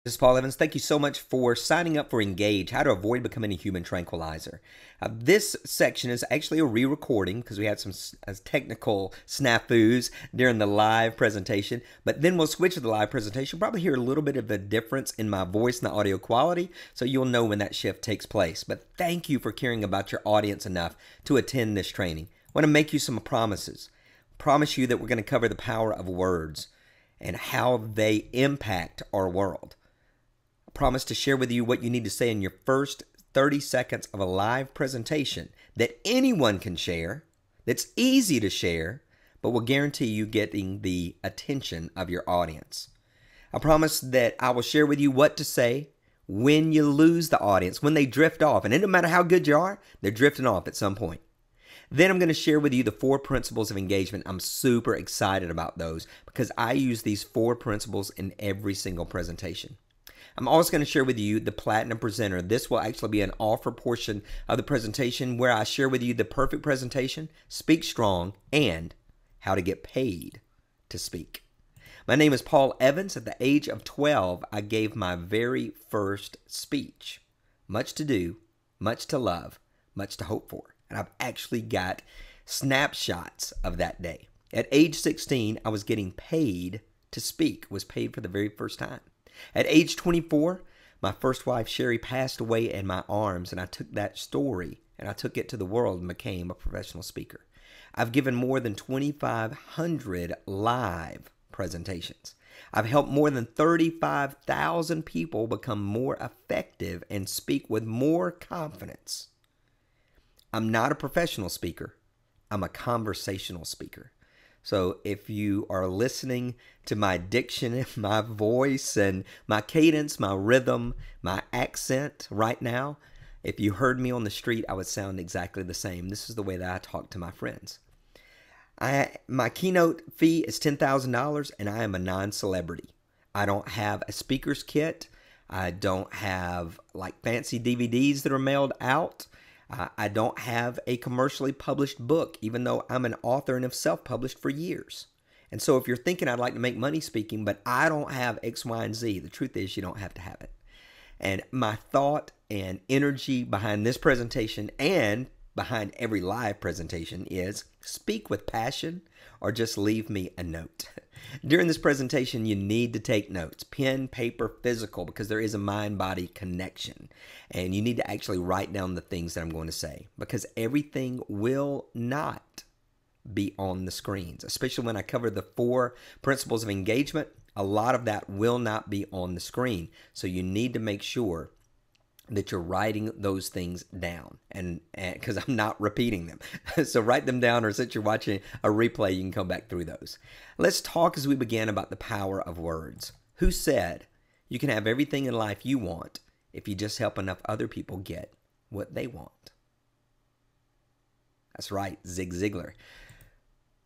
This is Paul Evans. Thank you so much for signing up for Engage, How to Avoid Becoming a Human Tranquilizer. This section is actually a re-recording because we had some technical snafus during the live presentation, but then we'll switch to the live presentation. Probably hear a little bit of a difference in my voice and the audio quality, so you'll know when that shift takes place. But thank you for caring about your audience enough to attend this training. I want to make you some promises. Promise you that we're going to cover the power of words and how they impact our world. Promise to share with you what you need to say in your first 30 seconds of a live presentation that anyone can share, that's easy to share, but will guarantee you getting the attention of your audience. I promise that I will share with you what to say when you lose the audience, when they drift off. And it doesn't matter how good you are, they're drifting off at some point. Then I'm going to share with you the 4 principles of engagement. I'm super excited about those because I use these 4 principles in every single presentation. I'm also going to share with you the Platinum Presenter. This will actually be an offer portion of the presentation where I share with you the perfect presentation, speak strong, and how to get paid to speak. My name is Paul Evans. At the age of 12, I gave my very first speech. Much to do, much to love, much to hope for. And I've actually got snapshots of that day. At age 16, I was getting paid to speak, was paid for the very first time. At age 24, my first wife, Sherry, passed away in my arms, and I took that story and I took it to the world and became a professional speaker. I've given more than 2,500 live presentations. I've helped more than 35,000 people become more effective and speak with more confidence. I'm not a professional speaker. I'm a conversational speaker. So if you are listening to my diction, my voice, and my cadence, my rhythm, my accent right now, if you heard me on the street, I would sound exactly the same. This is the way that I talk to my friends. My keynote fee is $10,000, and I am a non-celebrity. I don't have a speaker's kit. I don't have like fancy DVDs that are mailed out. I don't have a commercially published book, even though I'm an author and have self-published for years. And so if you're thinking I'd like to make money speaking, but I don't have X, Y, and Z, the truth is you don't have to have it. And my thought and energy behind this presentation and behind every live presentation is speak with passion or just leave me a note. During this presentation, you need to take notes, pen, paper, physical, because there is a mind-body connection. And you need to actually write down the things that I'm going to say because everything will not be on the screens, especially when I cover the 4 principles of engagement. A lot of that will not be on the screen. So you need to make sure that you're writing those things down, and because I'm not repeating them. So write them down, or since you're watching a replay, you can come back through those. Let's talk as we begin about the power of words. Who said you can have everything in life you want if you just help enough other people get what they want? That's right, Zig Ziglar.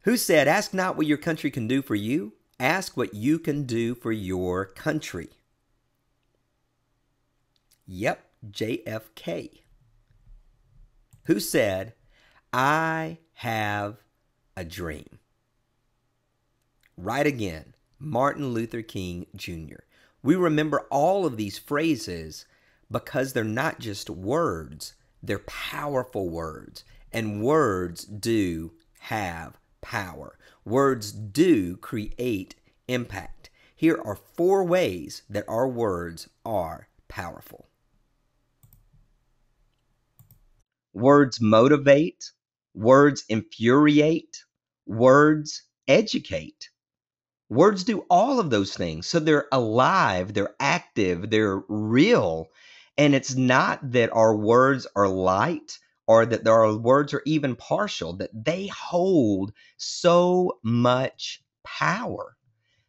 Who said, ask not what your country can do for you, ask what you can do for your country? Yep, JFK. Who said, I have a dream? Right again, Martin Luther King Jr. We remember all of these phrases because they're not just words, they're powerful words. And words do have power. Words do create impact. Here are 4 ways that our words are powerful. Words motivate, words infuriate, words educate. Words do all of those things. So they're alive, they're active, they're real. And it's not that our words are light or that our words are even partial, that they hold so much power.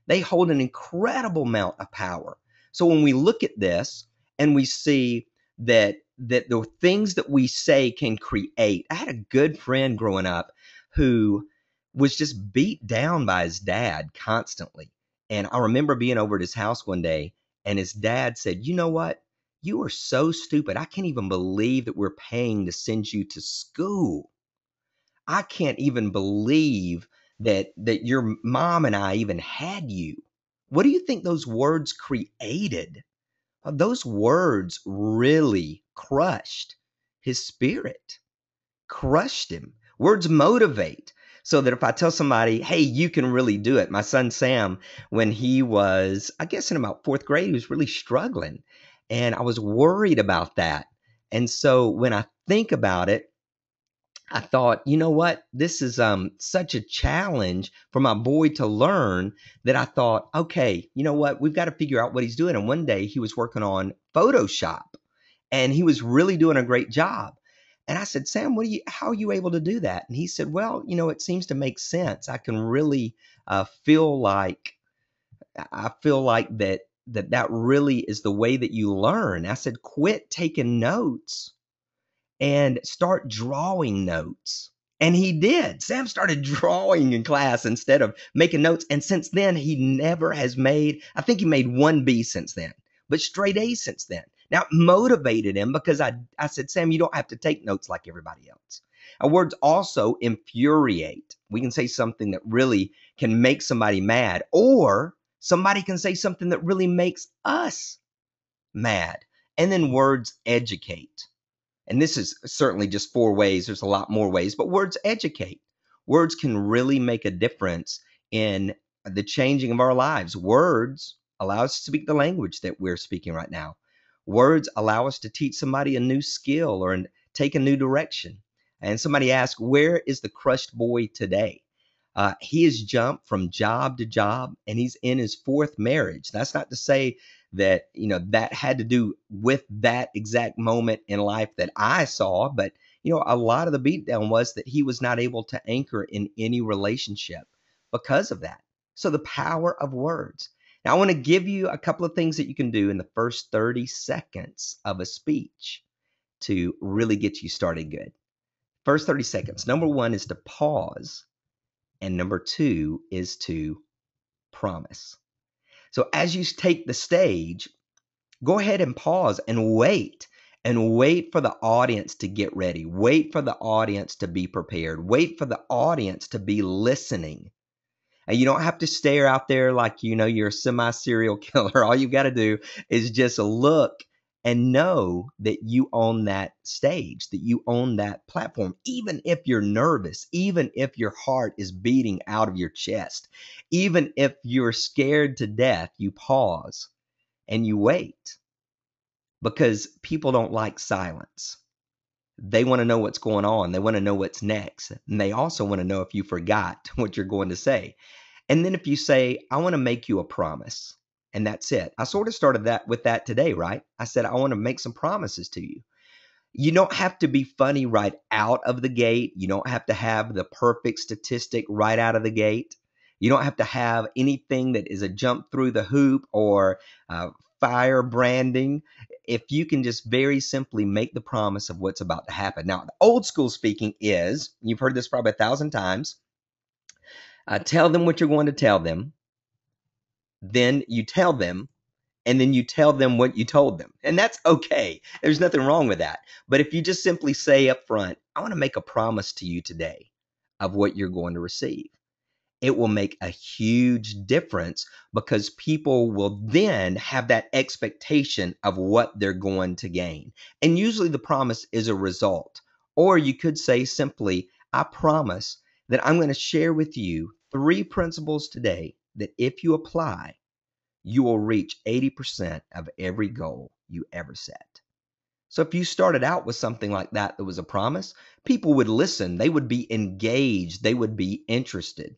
They hold an incredible amount of power. So when we look at this and we see that the things that we say can create. I had a good friend growing up who was just beat down by his dad constantly. And I remember being over at his house one day, and his dad said, you know what? You are so stupid. I can't even believe that we're paying to send you to school. I can't even believe that your mom and I even had you. What do you think those words created? Those words really crushed his spirit, crushed him. Words motivate. So that if I tell somebody, hey, you can really do it. My son Sam, when he was, I guess in about fourth grade, he was really struggling. And I was worried about that. And so when I think about it, I thought, you know what? This is such a challenge for my boy to learn that I thought, okay, you know what? We've got to figure out what he's doing. And one day he was working on Photoshop and he was really doing a great job. And I said, Sam, how are you able to do that? And he said, well, it seems to make sense. I can really feel like that really is the way that you learn. I said, quit taking notes and start drawing notes. And he did. Sam started drawing in class instead of making notes. And since then, he never has I think he made one B since then, but straight A's since then. Now, it motivated him because I said, Sam, you don't have to take notes like everybody else. Our words also infuriate. We can say something that really can make somebody mad, or somebody can say something that really makes us mad. And then words educate. And this is certainly just 4 ways. There's a lot more ways, but words educate. Words can really make a difference in the changing of our lives. Words allow us to speak the language that we're speaking right now. Words allow us to teach somebody a new skill or take a new direction. And somebody asked, where is the crushed boy today? He has jumped from job to job and he's in his 4th marriage. That's not to say that, that had to do with that exact moment in life that I saw. But, a lot of the beatdown was that he was not able to anchor in any relationship because of that. So the power of words. Now, I want to give you a couple of things that you can do in the first 30 seconds of a speech to really get you started good. First 30 seconds. Number 1 is to pause. And number 2 is to promise. So as you take the stage, go ahead and pause and wait for the audience to get ready. Wait for the audience to be prepared. Wait for the audience to be listening. And you don't have to stare out there like, you're a semi-serial killer. All you got to do is just look and know that you own that stage, that you own that platform, even if you're nervous, even if your heart is beating out of your chest, even if you're scared to death, you pause and you wait, because people don't like silence. They want to know what's going on. They want to know what's next. And they also want to know if you forgot what you're going to say. And then if you say, I want to make you a promise. And that's it. I sort of started with that today, right? I said, I want to make some promises to you. You don't have to be funny right out of the gate. You don't have to have the perfect statistic right out of the gate. You don't have to have anything that is a jump through the hoop or fire branding. If you can just very simply make the promise of what's about to happen. Now, the old school speaking is, you've heard this probably 1,000 times, tell them what you're going to tell them. Then you tell them, and then you tell them what you told them. And that's okay. There's nothing wrong with that. But if you just simply say up front, I want to make a promise to you today of what you're going to receive, it will make a huge difference, because people will then have that expectation of what they're going to gain. And usually the promise is a result. Or you could say simply, I promise that I'm going to share with you 3 principles today that if you apply, you will reach 80% of every goal you ever set. So if you started out with something like that was a promise, people would listen. They would be engaged. They would be interested.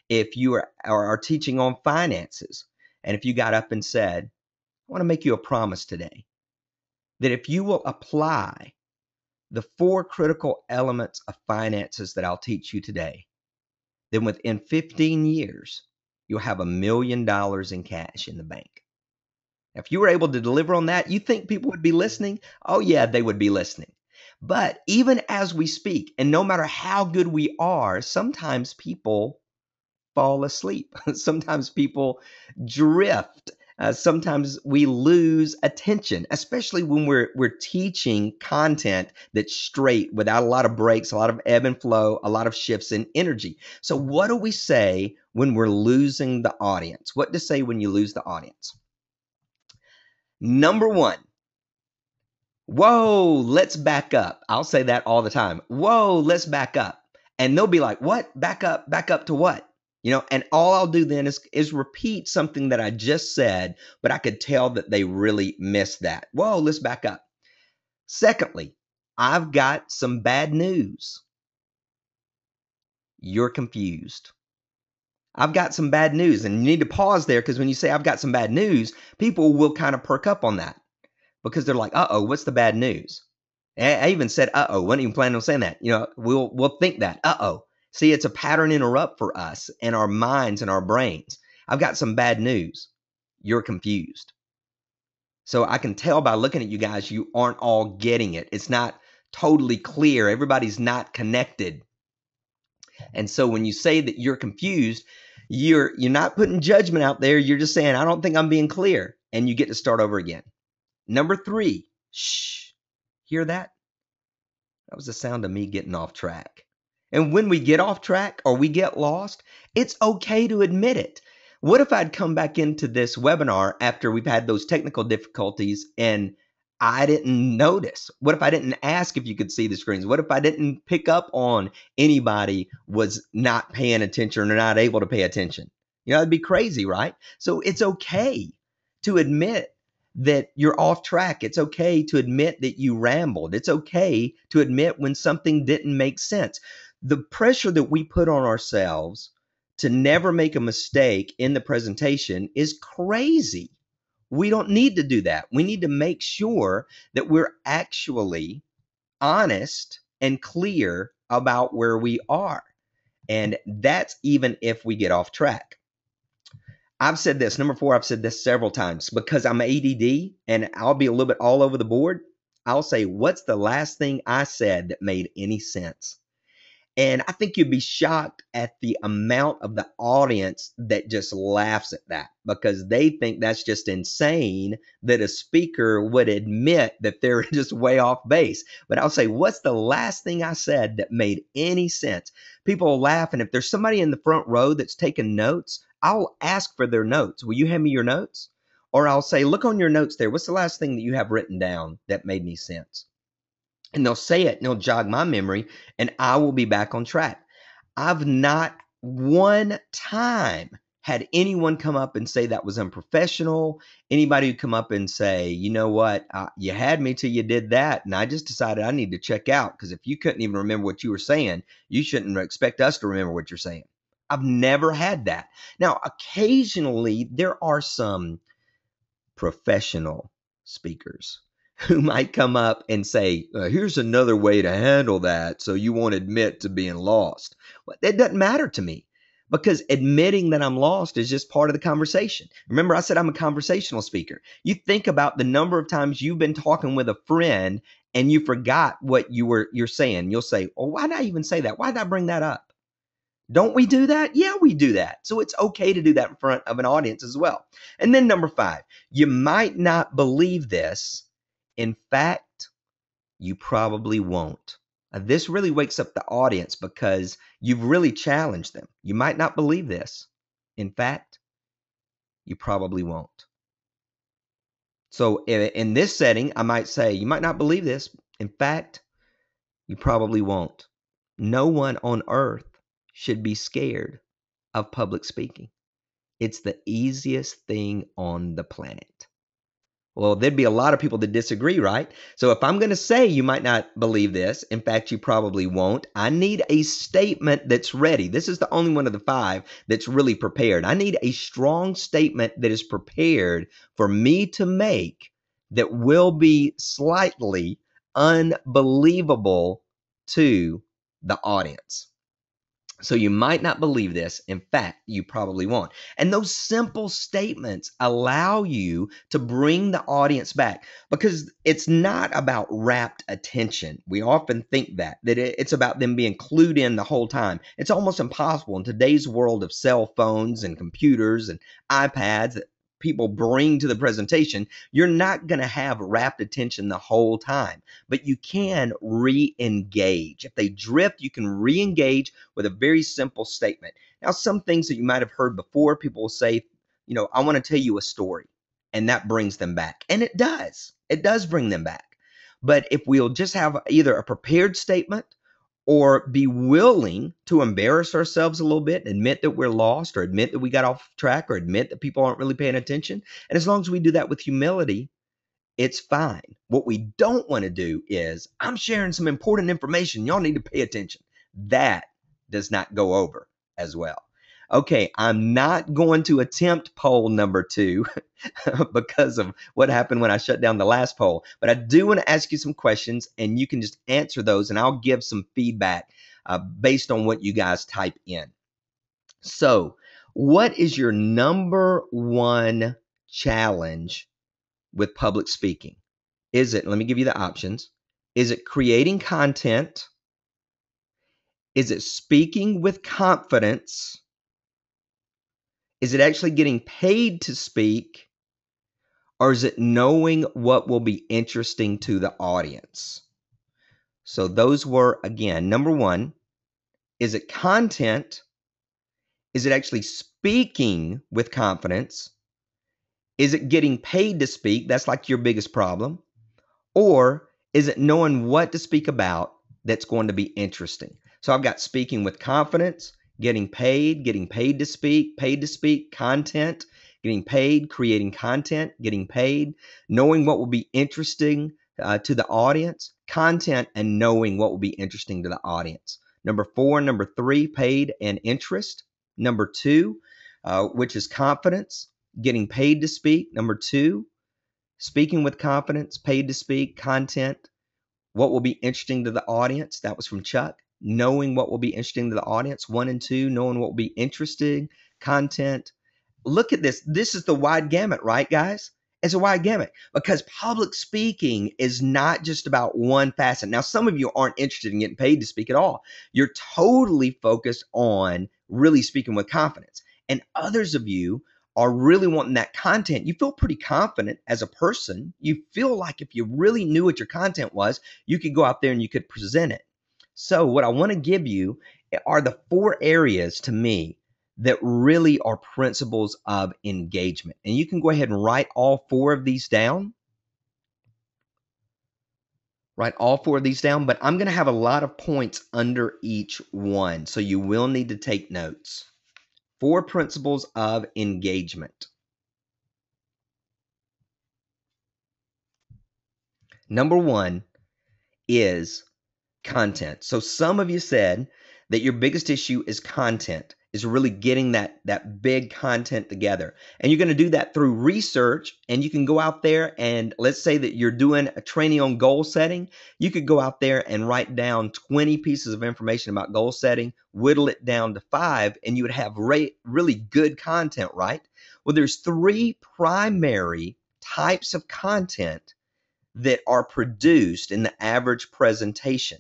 If you are teaching on finances, and if you got up and said, I want to make you a promise today, that if you will apply the 4 critical elements of finances that I'll teach you today, then within 15 years, you'll have $1 million in cash in the bank. If you were able to deliver on that, you think people would be listening? Oh yeah, they would be listening. But even as we speak, and no matter how good we are, sometimes people fall asleep. Sometimes people drift. Sometimes we lose attention, especially when we're teaching content that's straight, without a lot of breaks, a lot of ebb and flow, a lot of shifts in energy. So what do we say when we're losing the audience? What to say when you lose the audience? Number one, whoa, let's back up. I'll say that all the time. Whoa, let's back up. And they'll be like, what? Back up to what? And all I'll do then is repeat something that I just said, but I could tell that they really missed that. Whoa, let's back up. Secondly, I've got some bad news. You're confused. I've got some bad news. And you need to pause there, because when you say I've got some bad news, people will kind of perk up on that, because they're like, uh-oh, what's the bad news? I even said, uh-oh, wasn't even planning on saying that. We'll think that, uh-oh. See, it's a pattern interrupt for us and our minds and our brains. I've got some bad news. You're confused. So I can tell by looking at you guys, you aren't all getting it. It's not totally clear. Everybody's not connected. And so when you say that you're confused, you're not putting judgment out there. You're just saying, I don't think I'm being clear. And you get to start over again. Number 3, shh. Hear that? That was the sound of me getting off track. And when we get off track or we get lost, it's okay to admit it. What if I'd come back into this webinar after we've had those technical difficulties and I didn't notice? What if I didn't ask if you could see the screens? What if I didn't pick up on anybody was not paying attention or not able to pay attention? It'd be crazy, right? So it's okay to admit that you're off track. It's okay to admit that you rambled. It's okay to admit when something didn't make sense. The pressure that we put on ourselves to never make a mistake in the presentation is crazy. We don't need to do that. We need to make sure that we're actually honest and clear about where we are. And that's even if we get off track. I've said this, number 4, I've said this several times, because I'm ADD and I'll be a little bit all over the board. I'll say, what's the last thing I said that made any sense? And I think you'd be shocked at the amount of the audience that just laughs at that, because they think that's just insane that a speaker would admit that they're just way off base. But I'll say, what's the last thing I said that made any sense? People will laugh. And if there's somebody in the front row that's taking notes, I'll ask for their notes. Will you hand me your notes? Or I'll say, look on your notes there. What's the last thing that you have written down that made any sense? And they'll say it and they'll jog my memory and I will be back on track. I've not one time had anyone come up and say that was unprofessional. Anybody who come up and say, you know what, you had me till you did that. And I just decided I need to check out, because if you couldn't even remember what you were saying, you shouldn't expect us to remember what you're saying. I've never had that. Now, occasionally there are some professional speakers who might come up and say, here's another way to handle that so you won't admit to being lost. Well, that doesn't matter to me, because admitting that I'm lost is just part of the conversation. Remember, I said I'm a conversational speaker. You think about the number of times you've been talking with a friend and you forgot what you're saying. You'll say, oh, why did I even say that? Why did I bring that up? Don't we do that? Yeah, we do that. So it's okay to do that in front of an audience as well. And then number 5, you might not believe this. In fact, you probably won't. This really wakes up the audience, because you've really challenged them. You might not believe this. In fact, you probably won't. So in this setting, I might say, you might not believe this. In fact, you probably won't. No one on earth should be scared of public speaking. It's the easiest thing on the planet. Well, there'd be a lot of people that disagree, right? So if I'm going to say you might not believe this, in fact, you probably won't, I need a statement that's ready. This is the only one of the 5 that's really prepared. I need a strong statement that is prepared for me to make that will be slightly unbelievable to the audience. So you might not believe this. In fact, you probably won't. And those simple statements allow you to bring the audience back, because it's not about rapt attention. We often think that it's about them being clued in the whole time. It's almost impossible in today's world of cell phones and computers and iPads that people bring to the presentation. You're not going to have rapt attention the whole time, but you can re-engage. If they drift, you can re-engage with a very simple statement. Now, some things that you might have heard before, people will say, I want to tell you a story. and that brings them back. And it does. It does bring them back. But if we'll just have either a prepared statement or be willing to embarrass ourselves a little bit, admit that we're lost, or admit that we got off track, or admit that people aren't really paying attention. And as long as we do that with humility, it's fine. What we don't want to do is, I'm sharing some important information. Y'all need to pay attention. That does not go over as well. Okay, I'm not going to attempt poll number 2 because of what happened when I shut down the last poll. But I do want to ask you some questions, and you can just answer those, and I'll give some feedback based on what you guys type in. So, what is your number one challenge with public speaking? Is it, let me give you the options. Is it creating content? Is it speaking with confidence? Is it actually getting paid to speak? Or is it knowing what will be interesting to the audience? So those were, again, number one, is it content? Is it actually speaking with confidence? Is it getting paid to speak? That's like your biggest problem. Or is it knowing what to speak about that's going to be interesting? So I've got speaking with confidence, getting paid to speak, content, getting paid, creating content, getting paid, knowing what will be interesting to the audience, content, and knowing what will be interesting to the audience. Number 4, number 3, paid and interest. Number 2, which is confidence, getting paid to speak. Number 2, speaking with confidence, paid to speak, content, what will be interesting to the audience. That was from Chuck. Knowing what will be interesting to the audience. 1 and 2, knowing what will be interesting, content. Look at this. This is the wide gamut, right, guys? It's a wide gamut because public speaking is not just about one facet. Now, some of you aren't interested in getting paid to speak at all. You're totally focused on really speaking with confidence. And others of you are really wanting that content. You feel pretty confident as a person. You feel like if you really knew what your content was, you could go out there and you could present it. So what I want to give you are the 4 areas to me that really are principles of engagement. And you can go ahead and write all 4 of these down. Write all 4 of these down, but I'm going to have a lot of points under each one. So you will need to take notes. 4 principles of engagement. Number 1 is content. So some of you said that your biggest issue is content, is really getting that big content together. And you're going to do that through research, and you can go out there and let's say that you're doing a training on goal setting. You could go out there and write down 20 pieces of information about goal setting, whittle it down to 5, and you would have really good content, right? Well, there's 3 primary types of content that are produced in the average presentation.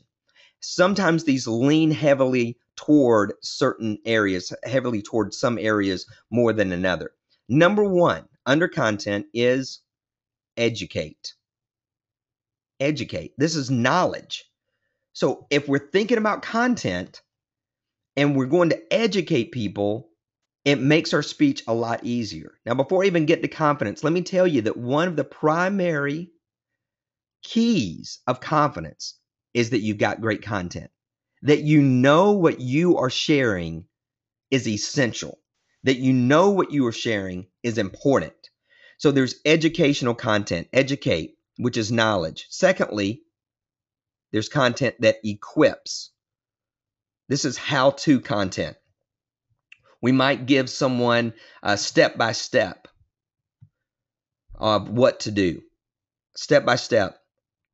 Sometimes these lean heavily toward certain areas, heavily toward some areas more than another. Number 1 under content is educate. Educate. This is knowledge. So if we're thinking about content and we're going to educate people, it makes our speech a lot easier. Now, before I even get to confidence, let me tell you that one of the primary keys of confidence is that you've got great content, that you know what you are sharing is essential, that you know what you are sharing is important. So there's educational content, educate, which is knowledge. Secondly, there's content that equips. This is how-to content. We might give someone a step-by-step of what to do, step-by-step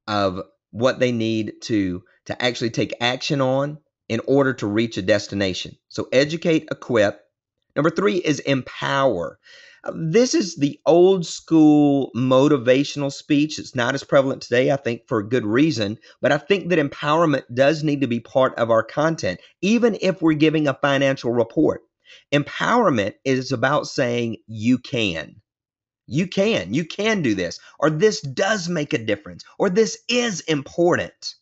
of what they need to actually take action on in order to reach a destination. So educate, equip. Number 3 is empower. This is the old school motivational speech. It's not as prevalent today, I think, for a good reason. But I think that empowerment does need to be part of our content, even if we're giving a financial report. Empowerment is about saying you can. You can do this, or this does make a difference, or this is important.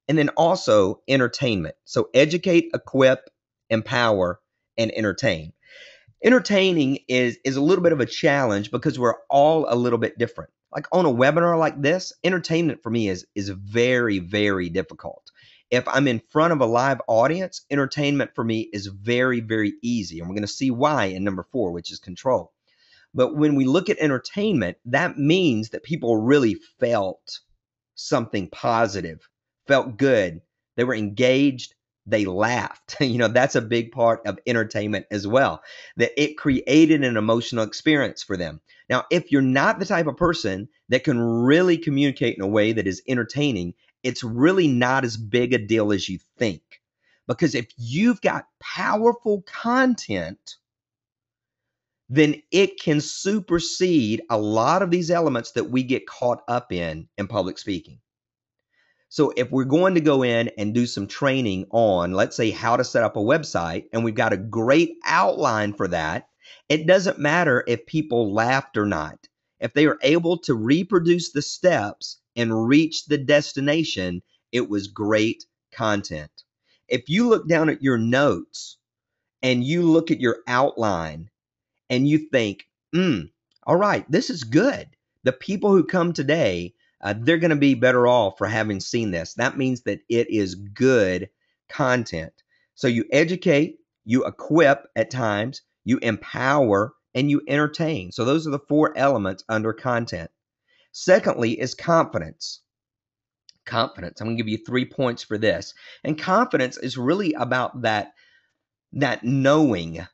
And then also entertainment. So educate, equip, empower, and entertain. Entertaining is a little bit of a challenge because we're all a little bit different. Like on a webinar like this, entertainment for me is very, very difficult. If I'm in front of a live audience, entertainment for me is very, very easy. And we're going to see why in number 4, which is control. But when we look at entertainment, that means that people really felt something positive, felt good. They were engaged. They laughed. That's a big part of entertainment as well, that it created an emotional experience for them. Now, if you're not the type of person that can really communicate in a way that is entertaining, it's really not as big a deal as you think. Because if you've got powerful content, then it can supersede a lot of these elements that we get caught up in public speaking. So if we're going to go in and do some training on, let's say, how to set up a website, and we've got a great outline for that, it doesn't matter if people laughed or not. If they are able to reproduce the steps and reach the destination, it was great content. If you look down at your notes and you look at your outline and you think, all right, this is good. The people who come today, they're going to be better off for having seen this. That means that it is good content. So you educate, you equip at times, you empower, and you entertain. So those are the 4 elements under content. Secondly is confidence. Confidence. I'm going to give you 3 points for this. And confidence is really about that knowing.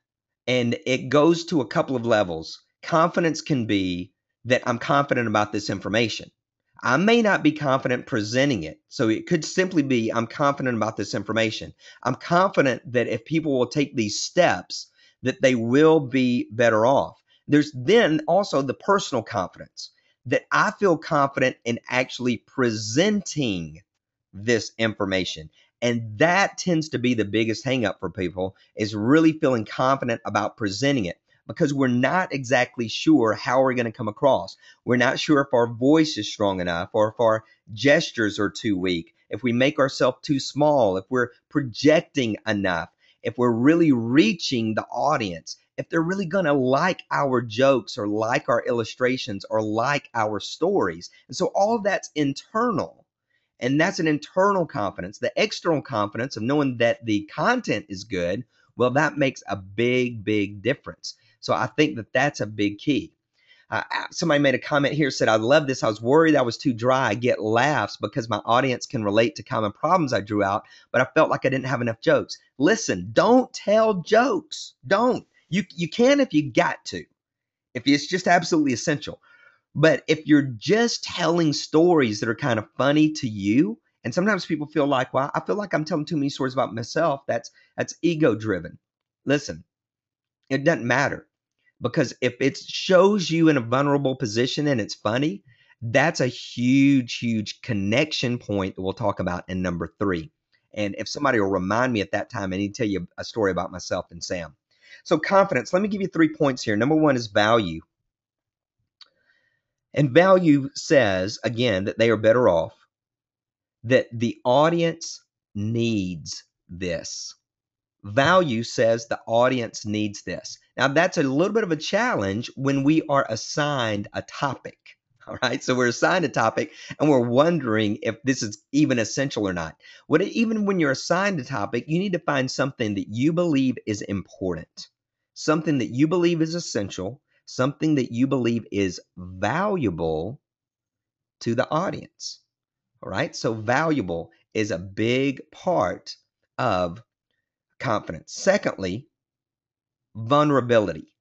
And it goes to a couple of levels. Confidence can be that I'm confident about this information. I may not be confident presenting it. So it could simply be I'm confident about this information. I'm confident that if people will take these steps, that they will be better off. There's then also the personal confidence that I feel confident in actually presenting this information. And that tends to be the biggest hangup for people, is really feeling confident about presenting it, because we're not exactly sure how we're going to come across. We're not sure if our voice is strong enough, or if our gestures are too weak, if we make ourselves too small, if we're projecting enough, if we're really reaching the audience, if they're really going to like our jokes or like our illustrations or like our stories. And so all of that's internal. And that's an internal confidence. The external confidence of knowing that the content is good, well, that makes a big, big difference. So I think that that's a big key. Somebody made a comment here, said, I love this. I was worried I was too dry. I get laughs because my audience can relate to common problems I drew out, but I felt like I didn't have enough jokes. Listen, don't tell jokes. Don't. You can if you got to, if it's just absolutely essential. But if you're just telling stories that are kind of funny to you, and sometimes people feel like, well, I feel like I'm telling too many stories about myself. That's ego driven. Listen, it doesn't matter, because if it shows you in a vulnerable position and it's funny, that's a huge, huge connection point that we'll talk about in number 3. And if somebody will remind me at that time, I need to tell you a story about myself and Sam. So confidence, let me give you 3 points here. Number 1 is value. And value says, again, that they are better off, that the audience needs this. Value says the audience needs this. Now, that's a little bit of a challenge when we are assigned a topic. All right, so we're assigned a topic and we're wondering if this is even essential or not. Even when you're assigned a topic, you need to find something that you believe is important, something that you believe is essential, something that you believe is valuable to the audience. All right, so valuable is a big part of confidence. Secondly, vulnerability.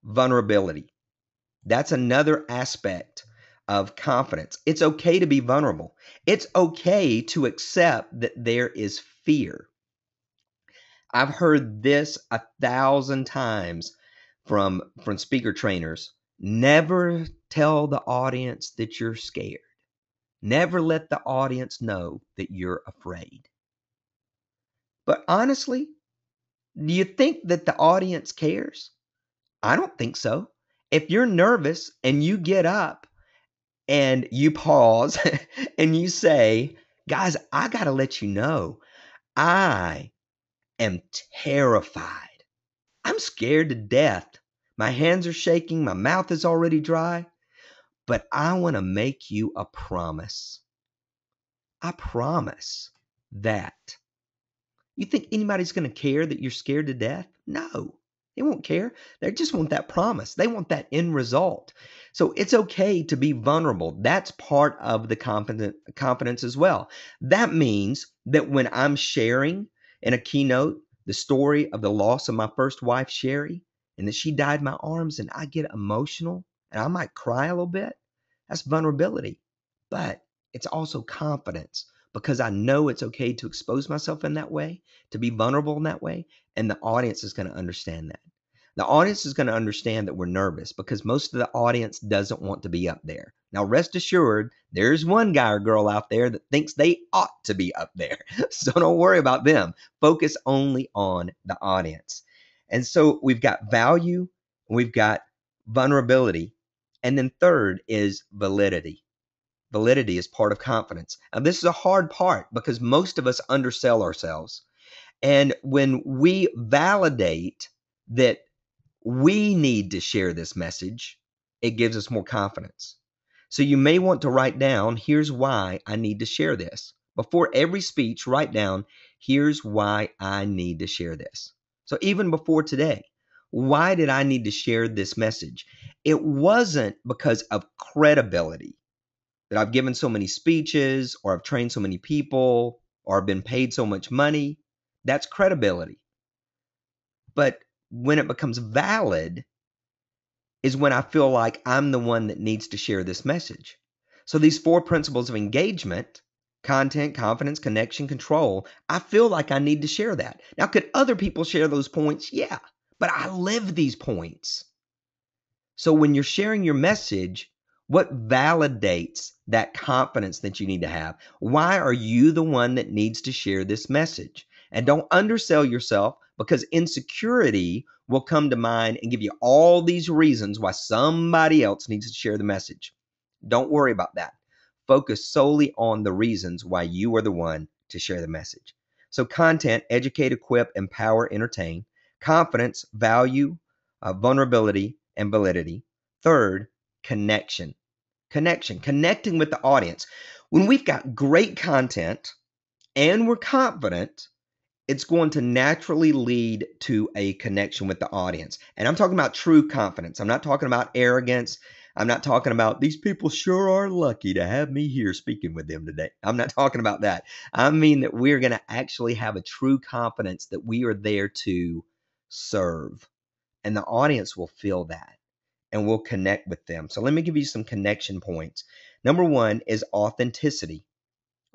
Vulnerability. That's another aspect of confidence. It's okay to be vulnerable. It's okay to accept that there is fear. I've heard this 1,000 times from speaker trainers. Never tell the audience that you're scared. Never let the audience know that you're afraid. But honestly, do you think that the audience cares? I don't think so. If you're nervous and you get up and you pause and you say, guys, I got to let you know, I am terrified. I'm scared to death. My hands are shaking. My mouth is already dry. But I want to make you a promise. I promise that. You think anybody's going to care that you're scared to death? No, they won't care. They just want that promise. They want that end result. So it's okay to be vulnerable. That's part of the confidence as well. That means that when I'm sharing in a keynote the story of the loss of my first wife, Sherry, and that she died in my arms, and I get emotional and I might cry a little bit, that's vulnerability. But it's also confidence because I know it's okay to expose myself in that way, to be vulnerable in that way, and the audience is going to understand that. The audience is going to understand that we're nervous because most of the audience doesn't want to be up there. Now, rest assured, there's one guy or girl out there that thinks they ought to be up there. So don't worry about them. Focus only on the audience. And so we've got value, we've got vulnerability, and then third is validity. Validity is part of confidence. Now, this is a hard part because most of us undersell ourselves. And when we validate that we need to share this message, it gives us more confidence. So you may want to write down, here's why I need to share this. Before every speech, write down, here's why I need to share this. So even before today, why did I need to share this message? It wasn't because of credibility, that I've given so many speeches or I've trained so many people or I've been paid so much money. That's credibility. But when it becomes valid is when I feel like I'm the one that needs to share this message. So these 4 principles of engagement, content, confidence, connection, control, I feel like I need to share that. Now, could other people share those points? Yeah, but I live these points. So when you're sharing your message, what validates that confidence that you need to have? Why are you the one that needs to share this message? And don't undersell yourself because insecurity will come to mind and give you all these reasons why somebody else needs to share the message. Don't worry about that. Focus solely on the reasons why you are the one to share the message. So content, educate, equip, empower, entertain. Confidence, value, vulnerability, and validity. Third, connection. Connecting with the audience. When we've got great content and we're confident, it's going to naturally lead to a connection with the audience. And I'm talking about true confidence. I'm not talking about arrogance. I'm not talking about these people sure are lucky to have me here speaking with them today. I'm not talking about that. I mean that we're going to actually have a true confidence that we are there to serve. And the audience will feel that and will connect with them. So let me give you some connection points. Number 1 is authenticity.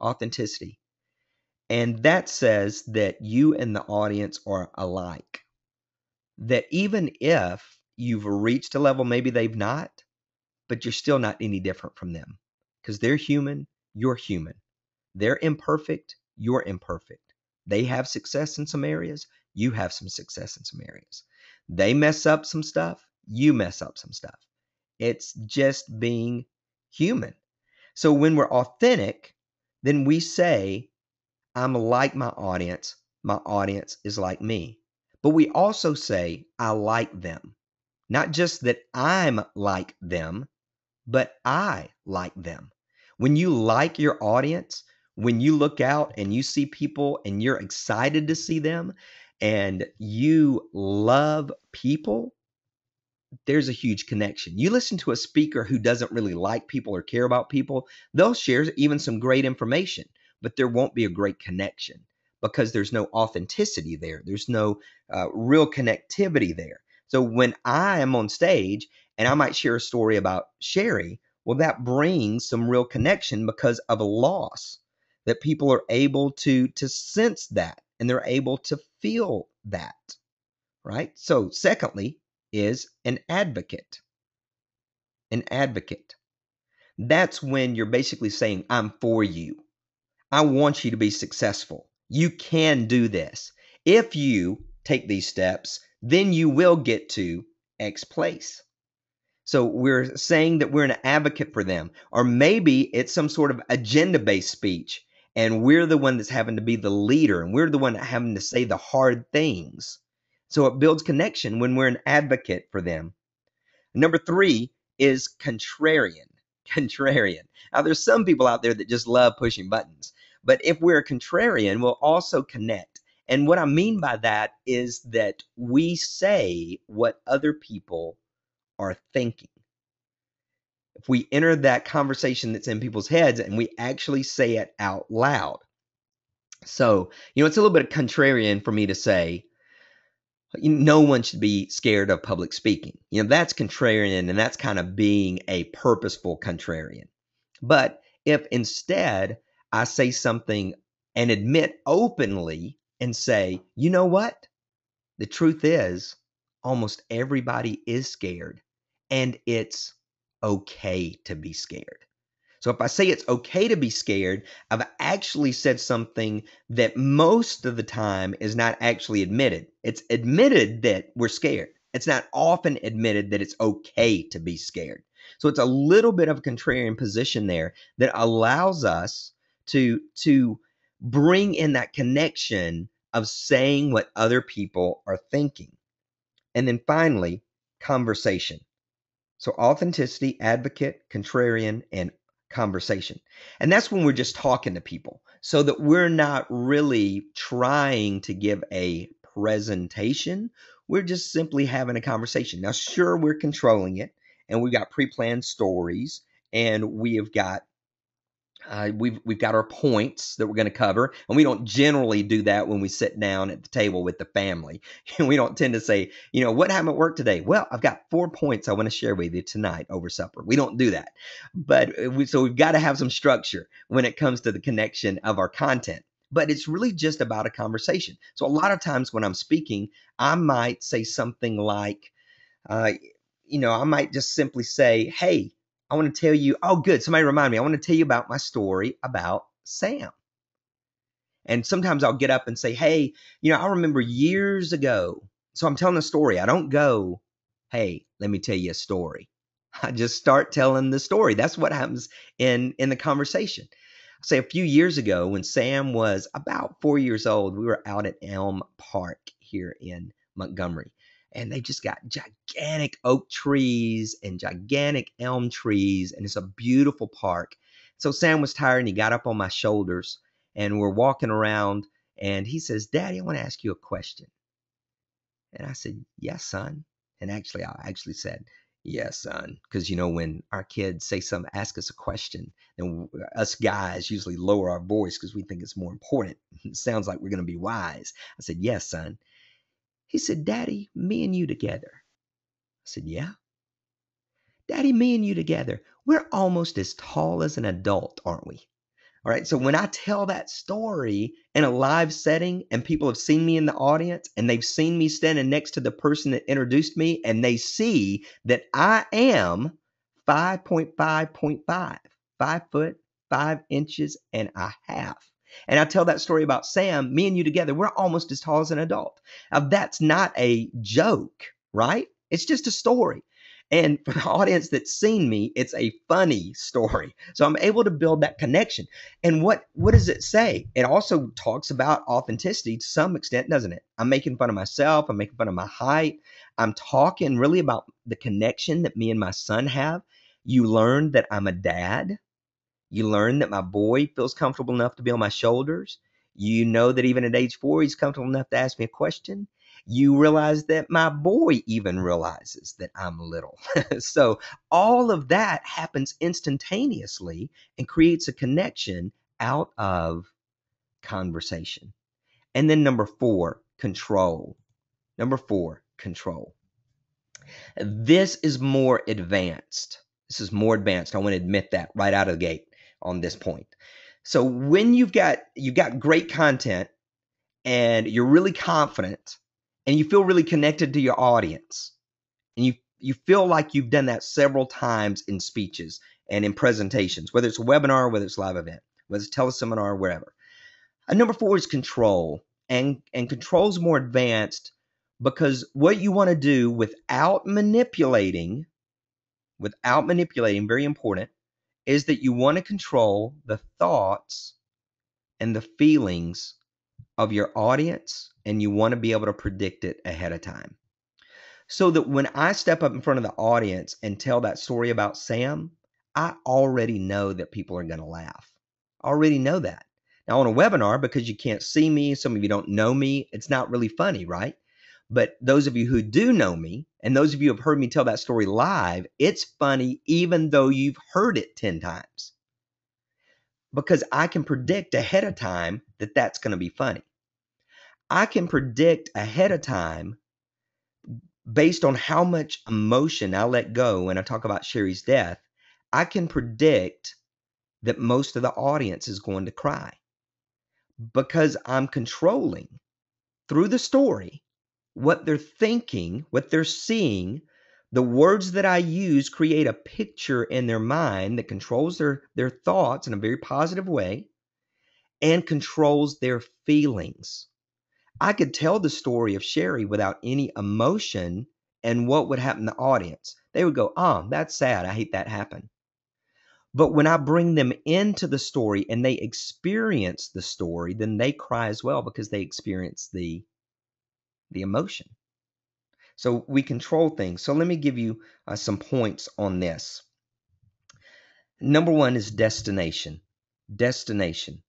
Authenticity. And that says that you and the audience are alike. That even if you've reached a level maybe they've not, but you're still not any different from them because they're human, you're human. They're imperfect, you're imperfect. They have success in some areas, you have some success in some areas. They mess up some stuff, you mess up some stuff. It's just being human. So when we're authentic, then we say, I'm like my audience is like me. But we also say, I like them. Not just that I'm like them, but I like them. When you like your audience, when you look out and you see people and you're excited to see them and you love people, there's a huge connection. You listen to a speaker who doesn't really like people or care about people, they'll share even some great information, but there won't be a great connection because there's no authenticity there. There's no real connectivity there. So when I am on stage and I might share a story about Sherry, well, that brings some real connection because of a loss that people are able to sense that and they're able to feel that, right? So secondly, is an advocate. An advocate. That's when you're basically saying, I'm for you. I want you to be successful. You can do this. If you take these steps, then you will get to X place. So we're saying that we're an advocate for them. Or maybe it's some sort of agenda-based speech, and we're the one that's having to be the leader, and we're the one having to say the hard things. So it builds connection when we're an advocate for them. Number 3 is contrarian. Contrarian. Now, there's some people out there that just love pushing buttons, but if we're a contrarian, we'll also connect. And what I mean by that is that we say what other people are thinking. If we enter that conversation that's in people's heads and we actually say it out loud. So, it's a little bit of contrarian for me to say, no one should be scared of public speaking. That's contrarian, and that's kind of being a purposeful contrarian. But if instead I say something and admit openly and say, you know what? The truth is, almost everybody is scared, and it's okay to be scared. So if I say it's okay to be scared, I've actually said something that most of the time is not actually admitted. It's admitted that we're scared. It's not often admitted that it's okay to be scared. So it's a little bit of a contrarian position there that allows us to bring in that connection of saying what other people are thinking. And then finally, conversation. So authenticity, advocate, contrarian, and conversation. And that's when we're just talking to people so that we're not really trying to give a presentation. We're just simply having a conversation. Now, sure, we're controlling it, and we've got pre-planned stories, and we have got we've got our points that we're going to cover, and we don't generally do that when we sit down at the table with the family. We don't tend to say, what happened at work today? Well, I've got 4 points I want to share with you tonight over supper. We don't do that, but so we've got to have some structure when it comes to the connection of our content. But it's really just about a conversation. So a lot of times when I'm speaking, I might say something like, I might just simply say, hey, I want to tell you, oh, good. Somebody remind me. I want to tell you about my story about Sam. And sometimes I'll get up and say, hey, I remember years ago. So I'm telling a story. I don't go, hey, let me tell you a story. I just start telling the story. That's what happens in the conversation. I'll say a few years ago when Sam was about 4 years old, we were out at Elm Park here in Montgomery. And they just got gigantic oak trees and gigantic elm trees. And it's a beautiful park. So Sam was tired and he got up on my shoulders and we're walking around. And he says, Daddy, I want to ask you a question. And I said, yes, son. And I said, yes, son. Because, when our kids say something, ask us a question, then us guys usually lower our voice because we think it's more important. It sounds like we're going to be wise. I said, yes, son. He said, Daddy, me and you together. I said, yeah. Daddy, me and you together, we're almost as tall as an adult, aren't we? All right. So when I tell that story in a live setting and people have seen me in the audience and they've seen me standing next to the person that introduced me and they see that I am 5.5.5, 5 foot, 5 inches and a half. And I tell that story about Sam, me and you together, we're almost as tall as an adult. Now, that's not a joke, right? It's just a story. And for the audience that's seen me, it's a funny story. So I'm able to build that connection. And what does it say? It also talks about authenticity to some extent, doesn't it? I'm making fun of myself. I'm making fun of my height. I'm talking really about the connection that me and my son have. You learn that I'm a dad. You learn that my boy feels comfortable enough to be on my shoulders. You know that even at age 4, he's comfortable enough to ask me a question. You realize that my boy even realizes that I'm little. So all of that happens instantaneously and creates a connection out of conversation. And then number 4, control. Number 4, control. This is more advanced. This is more advanced. I want to admit that right out of the gate on this point. So when you've got great content and you're really confident and you feel really connected to your audience and you feel like you've done that several times in speeches and in presentations, whether it's a webinar, whether it's a live event, whether it's a teleseminar, wherever. Number 4 is control. And control is more advanced because what you want to do without manipulating, very important, is that you want to control the thoughts and the feelings of your audience, and you want to be able to predict it ahead of time. So that when I step up in front of the audience and tell that story about Sam, I already know that people are going to laugh. I already know that. Now, on a webinar, because you can't see me, some of you don't know me, it's not really funny, right? But those of you who do know me, and those of you who have heard me tell that story live, it's funny even though you've heard it 10 times. Because I can predict ahead of time that that's going to be funny. I can predict ahead of time based on how much emotion I let go when I talk about Sherry's death. I can predict that most of the audience is going to cry because I'm controlling through the story what they're thinking, what they're seeing. The words that I use create a picture in their mind that controls their thoughts in a very positive way and controls their feelings. I could tell the story of Sherry without any emotion, and what would happen to the audience? They would go, "Oh, that's sad. I hate that happened." But when I bring them into the story and they experience the story, then they cry as well because they experience the emotion. So we control things. So let me give you some points on this. Number one is destination. Destination.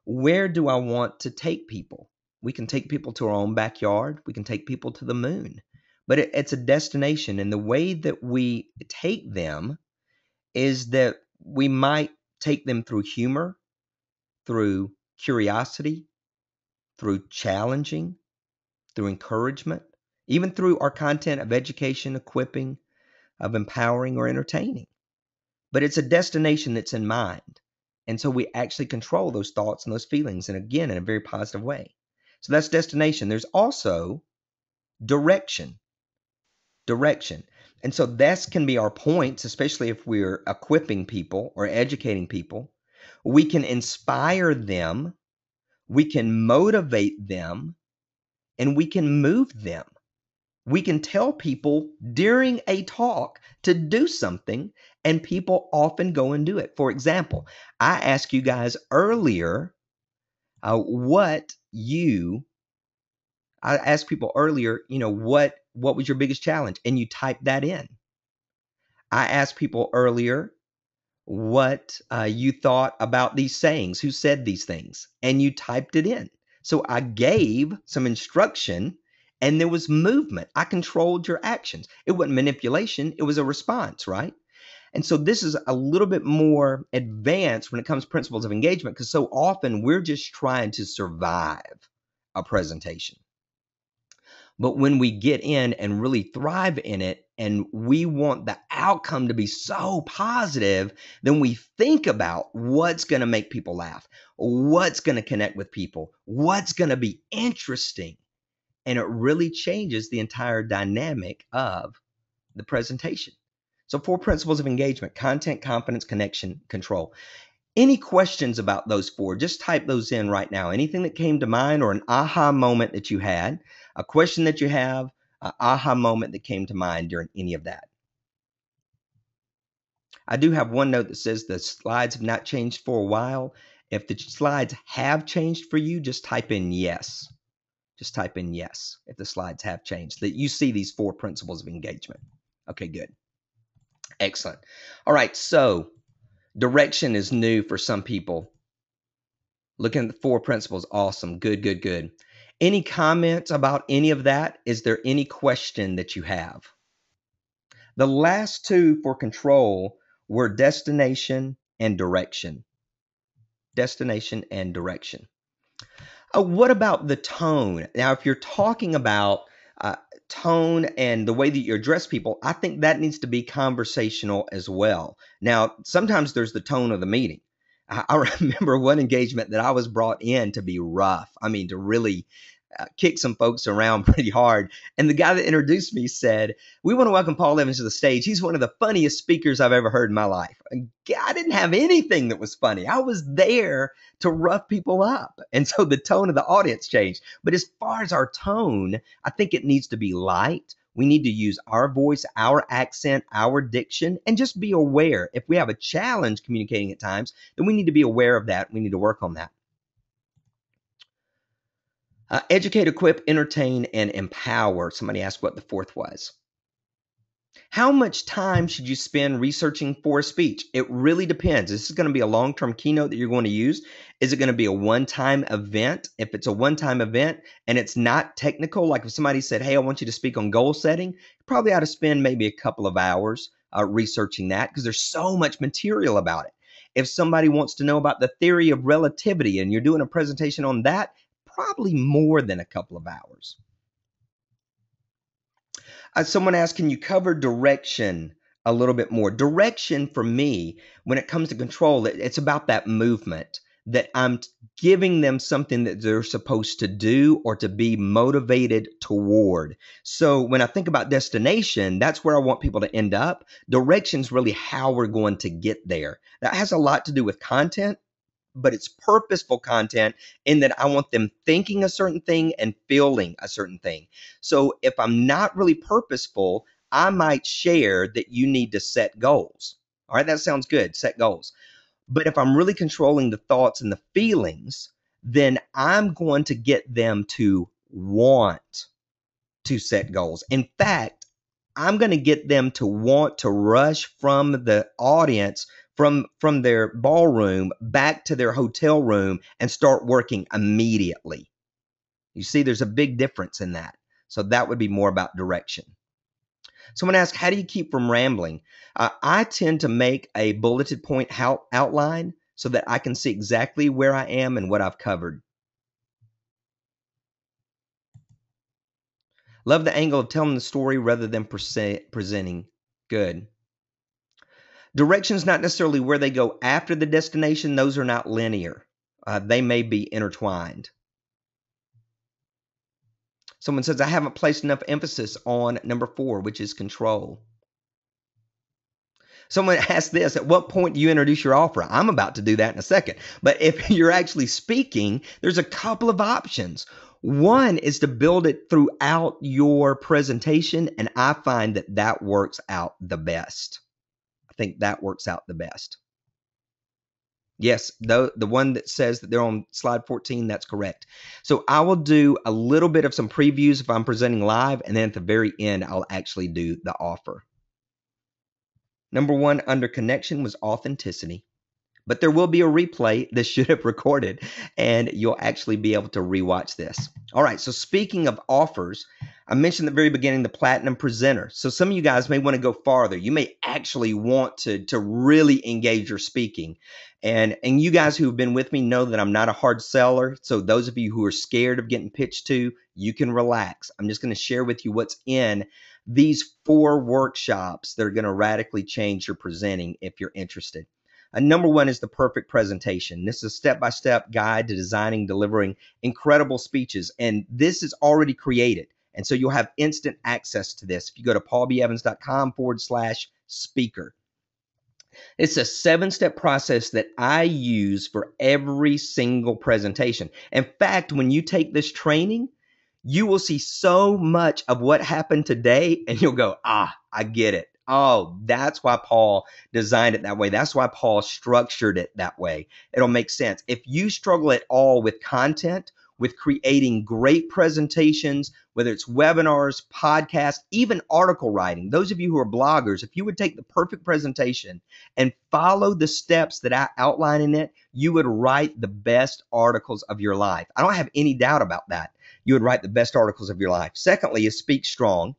Where do I want to take people? We can take people to our own backyard. We can take people to the moon. But it's a destination. And the way that we take them is that we might take them through humor, through curiosity, through challenging, through encouragement, even through our content of education, equipping, of empowering or entertaining. But it's a destination that's in mind. And so we actually control those thoughts and those feelings, and again, in a very positive way. So that's destination. There's also direction. Direction. And so this can be our points, especially if we're equipping people or educating people. We can inspire them, we can motivate them, and we can move them. We can tell people during a talk to do something, and people often go and do it. For example, I asked you guys earlier I asked people earlier, what was your biggest challenge? And you typed that in. I asked people earlier what you thought about these sayings, who said these things, and you typed it in. So I gave some instruction and there was movement. I controlled your actions. It wasn't manipulation, it was a response, right? And so this is a little bit more advanced when it comes to principles of engagement, because so often we're just trying to survive a presentation. But when we get in and really thrive in it, and we want the outcome to be so positive, then we think about what's going to make people laugh, what's going to connect with people, what's going to be interesting. And it really changes the entire dynamic of the presentation. So 4 principles of engagement: content, confidence, connection, control. Any questions about those 4? Just type those in right now. Anything that came to mind, or an aha moment that you had, a question that you have, an aha moment that came to mind during any of that. I do have one note that says the slides have not changed for a while. If the slides have changed for you, just type in yes. Just type in yes if the slides have changed, that you see these 4 principles of engagement. Okay, good. Excellent. All right, so direction is new for some people. Looking at the 4 principles, awesome. Good, good, good. Any comments about any of that? Is there any question that you have? The last 2 for control were destination and direction. Destination and direction. What about the tone? Now, if you're talking about tone and the way that you address people, I think that needs to be conversational as well. Now, sometimes there's the tone of the meeting. I remember one engagement that I was brought in to be rough. I mean, to really kick some folks around pretty hard. And the guy that introduced me said, "We want to welcome Paul Evans to the stage. He's one of the funniest speakers I've ever heard in my life." And I didn't have anything that was funny. I was there to rough people up. And so the tone of the audience changed. But as far as our tone, I think it needs to be light. We need to use our voice, our accent, our diction, and just be aware. If we have a challenge communicating at times, then we need to be aware of that. We need to work on that. Educate, equip, entertain, and empower. Somebody asked what the fourth was. How much time should you spend researching for a speech? It really depends. This is going to be a long-term keynote that you're going to use. Is it going to be a one-time event? If it's a one-time event and it's not technical, like if somebody said, hey, I want you to speak on goal setting, you probably ought to spend maybe a couple of hours researching that because there's so much material about it. If somebody wants to know about the theory of relativity and you're doing a presentation on that, probably more than a couple of hours. Someone asked, can you cover direction a little bit more? Direction for me, when it comes to control, it's about that movement, that I'm giving them something that they're supposed to do or to be motivated toward. So when I think about destination, that's where I want people to end up. Direction's really how we're going to get there. That has a lot to do with content, but it's purposeful content in that I want them thinking a certain thing and feeling a certain thing. So if I'm not really purposeful, I might share that you need to set goals. All right, that sounds good, set goals. But if I'm really controlling the thoughts and the feelings, then I'm going to get them to want to set goals. In fact, I'm going to get them to want to rush from the audience, from their ballroom back to their hotel room and start working immediately. You see, there's a big difference in that. So that would be more about direction. Someone asked, how do you keep from rambling? I tend to make a bulleted point outline so that I can see exactly where I am and what I've covered. Love the angle of telling the story rather than presenting. Good. Direction's not necessarily where they go after the destination. Those are not linear. They may be intertwined. Someone says, I haven't placed enough emphasis on number 4, which is control. Someone asked this, at what point do you introduce your offer? I'm about to do that in a second. But if you're actually speaking, there's a couple of options. One is to build it throughout your presentation, and I find that that works out the best. I think that works out the best. Yes, the one that says that they're on slide 14, that's correct. So I will do a little bit of some previews if I'm presenting live, and then at the very end, I'll actually do the offer. Number 1 under connection was authenticity. But there will be a replay. This should have recorded, and you'll actually be able to rewatch this. All right, so speaking of offers, I mentioned at the very beginning the Platinum Presenter. So some of you guys may want to go farther. You may actually want to really engage your speaking. And you guys who have been with me know that I'm not a hard seller. So those of you who are scared of getting pitched to, you can relax. I'm just going to share with you what's in these 4 workshops that are going to radically change your presenting if you're interested. Number 1 is the perfect presentation. This is a step-by-step guide to designing, delivering incredible speeches. And this is already created. And so you'll have instant access to this if you go to paulbevans.com/speaker. It's a 7-step process that I use for every single presentation. In fact, when you take this training, you will see so much of what happened today and you'll go, I get it. Oh, that's why Paul designed it that way. That's why Paul structured it that way. It'll make sense. If you struggle at all with content, with creating great presentations, whether it's webinars, podcasts, even article writing, those of you who are bloggers, if you would take the perfect presentation and follow the steps that I outline in it, you would write the best articles of your life. I don't have any doubt about that. You would write the best articles of your life. Secondly is speak strong.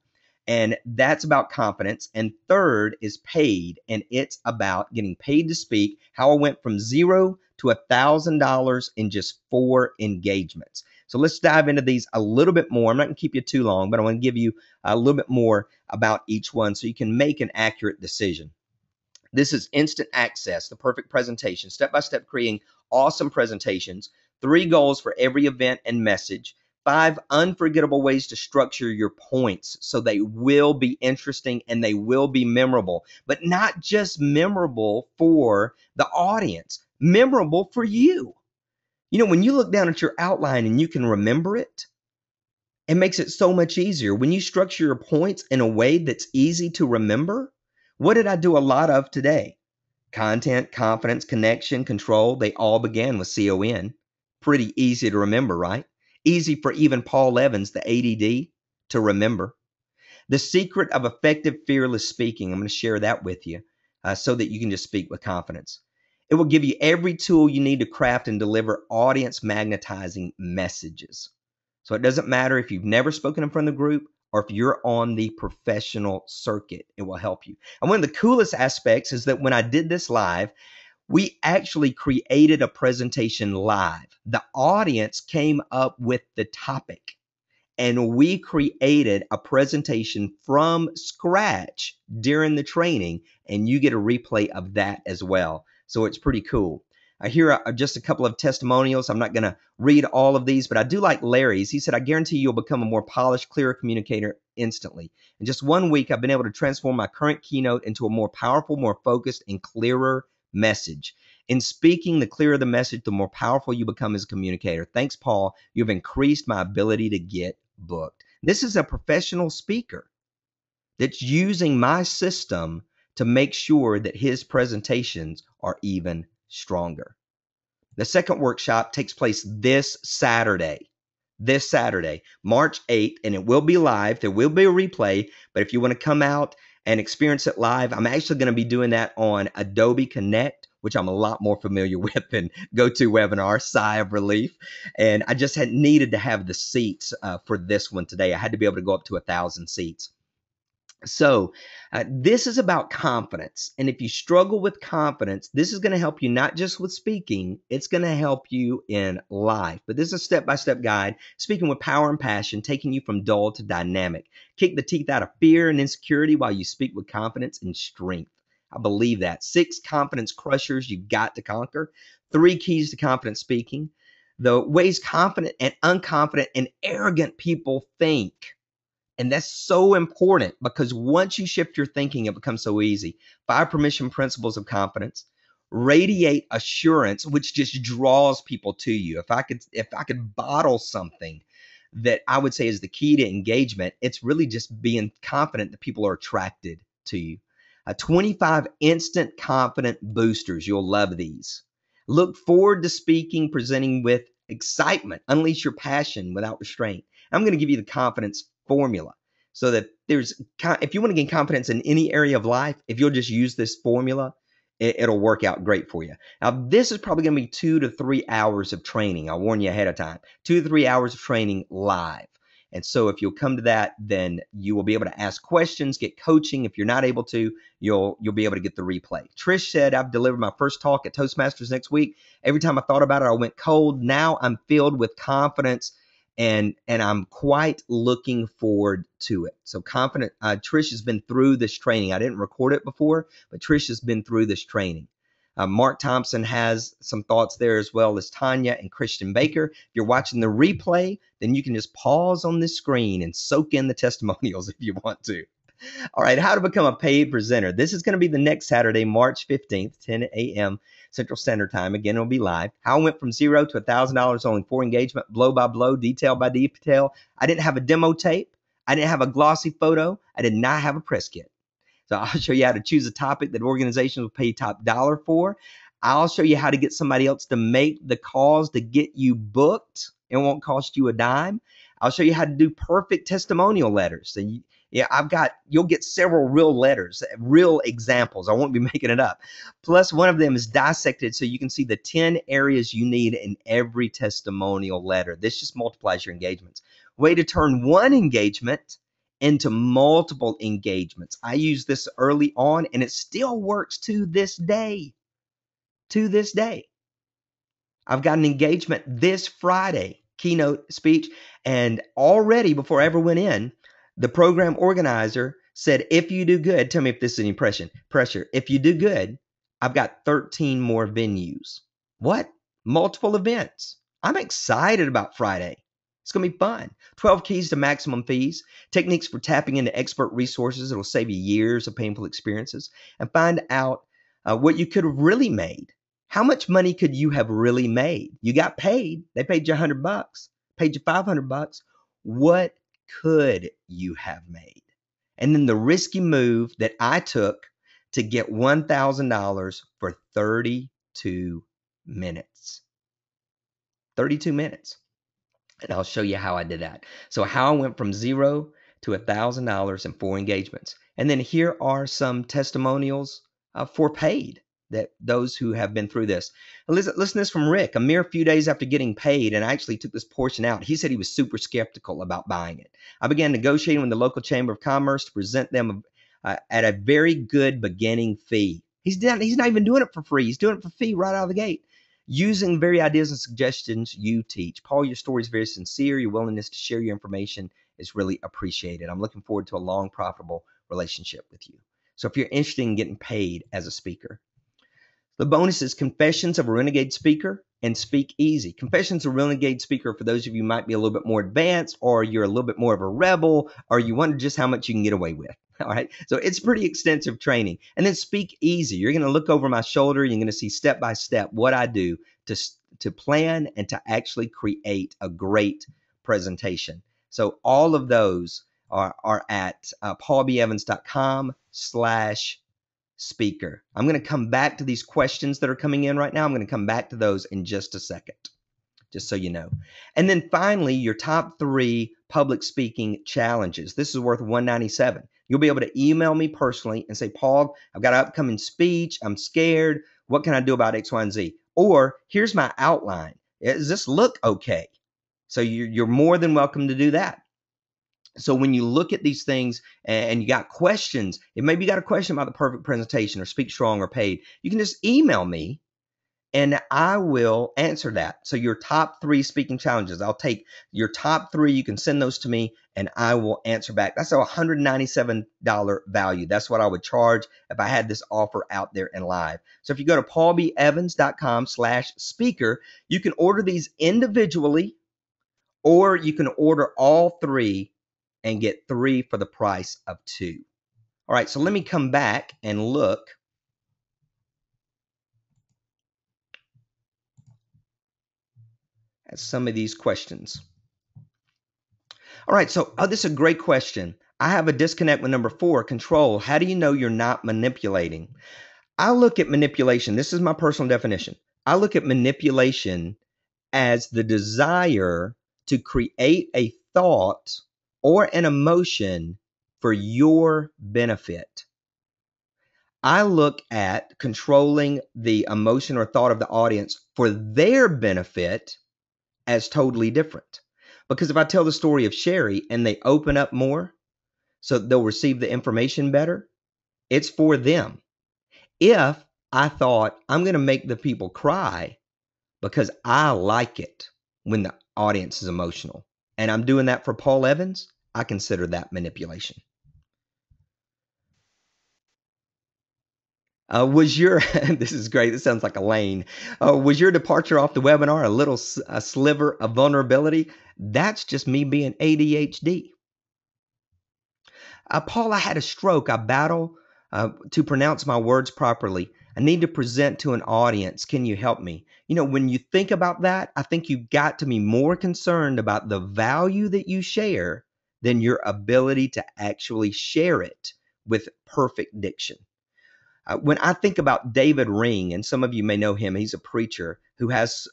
And that's about confidence. And third is paid. And it's about getting paid to speak, how I went from $0 to $1,000 in just 4 engagements. So let's dive into these a little bit more. I'm not going to keep you too long, but I want to give you a little bit more about each one so you can make an accurate decision. This is instant access, the perfect presentation, step-by-step creating awesome presentations, 3 goals for every event and message, 5 unforgettable ways to structure your points so they will be interesting and they will be memorable, but not just memorable for the audience, memorable for you. You know, when you look down at your outline and you can remember it, it makes it so much easier. When you structure your points in a way that's easy to remember, what did I do a lot of today? Content, confidence, connection, control, they all began with CON. Pretty easy to remember, right? easy for even Paul Evans, the ADD, to remember. The secret of effective, fearless speaking, I'm going to share that with you so that you can just speak with confidence. It will give you every tool you need to craft and deliver audience magnetizing messages. So it doesn't matter if you've never spoken in front of the group or if you're on the professional circuit, it will help you. And one of the coolest aspects is that when I did this live, we actually created a presentation live. The audience came up with the topic, and we created a presentation from scratch during the training, and you get a replay of that as well. So it's pretty cool. Here are just a couple of testimonials. I'm not going to read all of these, but I do like Larry's. He said, I guarantee you'll become a more polished, clearer communicator instantly. In just 1 week, I've been able to transform my current keynote into a more powerful, more focused, and clearer message. In speaking, the clearer the message, the more powerful you become as a communicator. Thanks, Paul. You've increased my ability to get booked. This is a professional speaker that's using my system to make sure that his presentations are even stronger. The second workshop takes place this Saturday, March 8th, and it will be live. There will be a replay, but if you want to come out and experience it live, I'm actually going to be doing that on Adobe Connect, which I'm a lot more familiar with than GoToWebinar. Sigh of relief. And I just had needed to have the seats for this one today. I had to be able to go up to 1,000 seats. So this is about confidence. And if you struggle with confidence, this is going to help you not just with speaking, it's going to help you in life. But this is a step-by-step guide, speaking with power and passion, taking you from dull to dynamic. Kick the teeth out of fear and insecurity while you speak with confidence and strength. I believe that. 6 confidence crushers you've got to conquer. 3 keys to confident speaking. The ways confident and unconfident and arrogant people think. And that's so important because once you shift your thinking, it becomes so easy. 5 permission principles of confidence. Radiate assurance, which just draws people to you. If I could bottle something that I would say is the key to engagement, it's really just being confident that people are attracted to you. 25 instant confident boosters. You'll love these. Look forward to speaking, presenting with excitement. Unleash your passion without restraint. I'm going to give you the confidence formula so that if you want to gain confidence in any area of life, if you'll just use this formula, it'll work out great for you. Now, this is probably going to be 2 to 3 hours of training. I'll warn you ahead of time. 2 to 3 hours of training live. And so if you'll come to that, then you will be able to ask questions, get coaching. If you're not able to, you'll be able to get the replay. Trish said, I've delivered my first talk at Toastmasters next week. Every time I thought about it, I went cold. Now I'm filled with confidence and I'm quite looking forward to it. So confident. Trish has been through this training. I didn't record it before, but Trish has been through this training. Mark Thompson has some thoughts there as well as Tanya and Christian Baker. If you're watching the replay, then you can just pause on this screen and soak in the testimonials if you want to. All right, how to become a paid presenter. This is going to be the next Saturday, March 15th, 10 a.m. Central Standard Time. Again, it'll be live. How I went from $0 to $1,000 only for engagement, blow by blow, detail by detail. I didn't have a demo tape. I didn't have a glossy photo. I did not have a press kit. So I'll show you how to choose a topic that organizations will pay top dollar for. I'll show you how to get somebody else to make the calls to get you booked. It won't cost you a dime. I'll show you how to do perfect testimonial letters. So you'll get several real letters, real examples. I won't be making it up. Plus, one of them is dissected so you can see the 10 areas you need in every testimonial letter. This just multiplies your engagements. Way to turn one engagement into multiple engagements. I used this early on and it still works to this day. To this day. I've got an engagement this Friday, keynote speech, and already before I ever went in, the program organizer said, if you do good, tell me if this is any pressure. If you do good, I've got 13 more venues. What? Multiple events. I'm excited about Friday. It's going to be fun. 12 keys to maximum fees, techniques for tapping into expert resources that will save you years of painful experiences, and find out what you could have really made. How much money could you have really made? You got paid. They paid you $100, paid you $500. What could you have made? And then the risky move that I took to get $1,000 for 32 minutes. 32 minutes. And I'll show you how I did that. So how I went from zero to $1,000 in 4 engagements. And then here are some testimonials for paid, that those who have been through this. Listen to this from Rick. A mere few days after getting paid, and I actually took this portion out, he said he was super skeptical about buying it. I began negotiating with the local Chamber of Commerce to present them at a very good beginning fee. He's not even doing it for free. He's doing it for fee right out of the gate. Using the very ideas and suggestions you teach. Paul, your story is very sincere. Your willingness to share your information is really appreciated. I'm looking forward to a long, profitable relationship with you. So if you're interested in getting paid as a speaker, the bonus is Confessions of a Renegade Speaker and Speak Easy. Confessions of a Renegade Speaker, for those of you who might be a little bit more advanced, or you're a little bit more of a rebel, or you wonder just how much you can get away with. All right. So it's pretty extensive training. And then Speak Easy. You're going to look over my shoulder. You're going to see step by step what I do to plan and to actually create a great presentation. So all of those are at paulbevans.com/speaker. I'm going to come back to these questions that are coming in right now. I'm going to come back to those in just a second, just so you know. And then finally, your top 3 public speaking challenges. This is worth $197. You'll be able to email me personally and say, Paul, I've got an upcoming speech. I'm scared. What can I do about X, Y, and Z? Or here's my outline. Does this look okay? So you're more than welcome to do that. So when you look at these things and you got questions, if maybe you got a question about the perfect presentation or Speak Strong or Paid, you can just email me and I will answer that. So your top 3 speaking challenges, I'll take your top 3. You can send those to me and I will answer back. That's a $197 value. That's what I would charge if I had this offer out there and live. So if you go to paulbevans.com/speaker, you can order these individually, or you can order all 3 and get 3 for the price of 2. All right, so let me come back and look at some of these questions. All right, so this is a great question. I have a disconnect with number 4, control. How do you know you're not manipulating? I look at manipulation. This is my personal definition. I look at manipulation as the desire to create a thought or an emotion for your benefit. I look at controlling the emotion or thought of the audience for their benefit as totally different. Because if I tell the story of Sherry and they open up more so they'll receive the information better, it's for them. If I thought I'm going to make the people cry because I like it when the audience is emotional, and I'm doing that for Paul Evans, I consider that manipulation. Was your this is great. This sounds like Elaine. Was your departure off the webinar a sliver of vulnerability? That's just me being ADHD. Paul, I had a stroke. I battle to pronounce my words properly. I need to present to an audience. Can you help me? You know, when you think about that, I think you've got to be more concerned about the value that you share than your ability to actually share it with perfect diction. When I think about David Ring, and some of you may know him, he's a preacher who has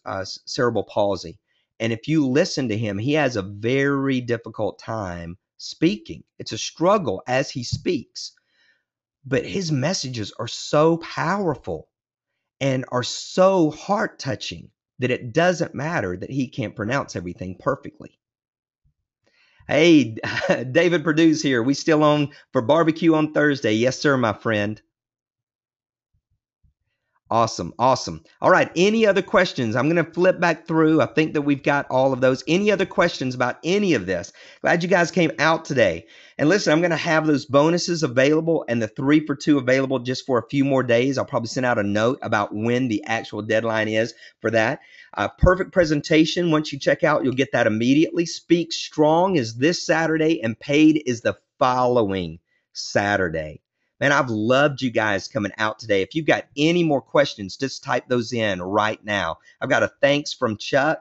cerebral palsy. And if you listen to him, he has a very difficult time speaking. It's a struggle as he speaks. But his messages are so powerful and are so heart-touching that it doesn't matter that he can't pronounce everything perfectly. Hey, David Perdue's here. We still on for barbecue on Thursday. Yes, sir, my friend. Awesome. Awesome. All right. Any other questions? I'm going to flip back through. I think that we've got all of those. Any other questions about any of this? Glad you guys came out today. And listen, I'm going to have those bonuses available and the 3 for 2 available just for a few more days. I'll probably send out a note about when the actual deadline is for that. Perfect presentation. Once you check out, you'll get that immediately. Speak Strong is this Saturday and Paid is the following Saturday. Man, I've loved you guys coming out today. If you've got any more questions, just type those in right now. I've got a thanks from Chuck.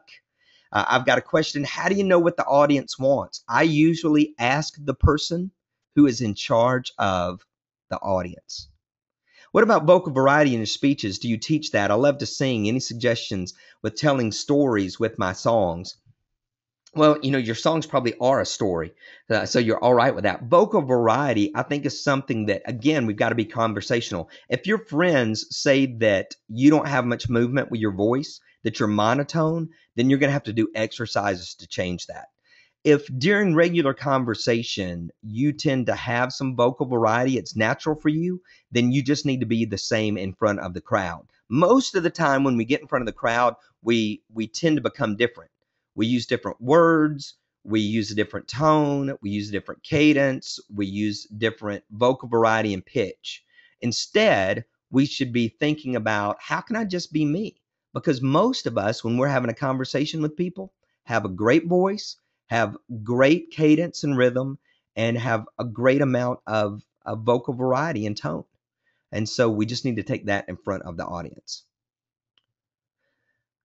I've got a question. How do you know what the audience wants? I usually ask the person who is in charge of the audience. What about vocal variety in your speeches? Do you teach that? I love to sing. Any suggestions with telling stories with my songs? Well, your songs probably are a story. So you're all right with that. Vocal variety, I think, is something that, again, we've got to be conversational. If your friends say that you don't have much movement with your voice, that you're monotone, then you're going to have to do exercises to change that. If during regular conversation you tend to have some vocal variety, it's natural for you, then you just need to be the same in front of the crowd. Most of the time when we get in front of the crowd, we tend to become different. We use different words, we use a different tone, we use a different cadence, we use different vocal variety and pitch. Instead, we should be thinking about, how can I just be me? Because most of us, when we're having a conversation with people, have a great voice, have great cadence and rhythm, and have a great amount of vocal variety and tone. And so we just need to take that in front of the audience.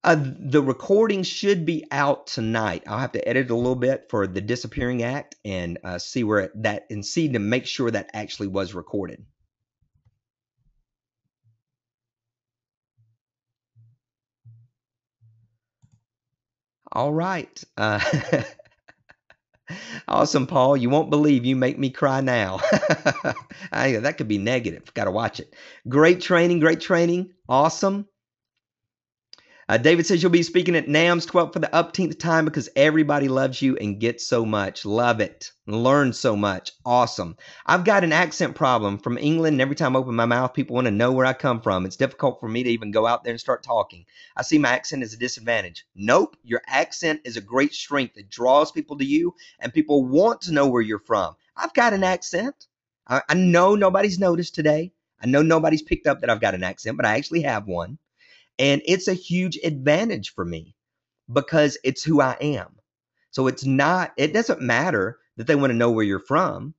The recording should be out tonight. I'll have to edit a little bit for the Disappearing Act and see to make sure that actually was recorded. All right. Awesome, Paul. You won't believe you make me cry now. That could be negative. Got to watch it. Great training. Great training. Awesome. David says you'll be speaking at NAMS 12 for the upteenth time because everybody loves you and gets so much. Love it. Learn so much. Awesome. I've got an accent problem from England, and every time I open my mouth, people want to know where I come from. It's difficult for me to even go out there and start talking. I see my accent as a disadvantage. Nope. Your accent is a great strength. It draws people to you, and people want to know where you're from. I've got an accent. I know nobody's noticed today. I know nobody's picked up that I've got an accent, but I actually have one. And it's a huge advantage for me because it's who I am. So it doesn't matter that they want to know where you're from.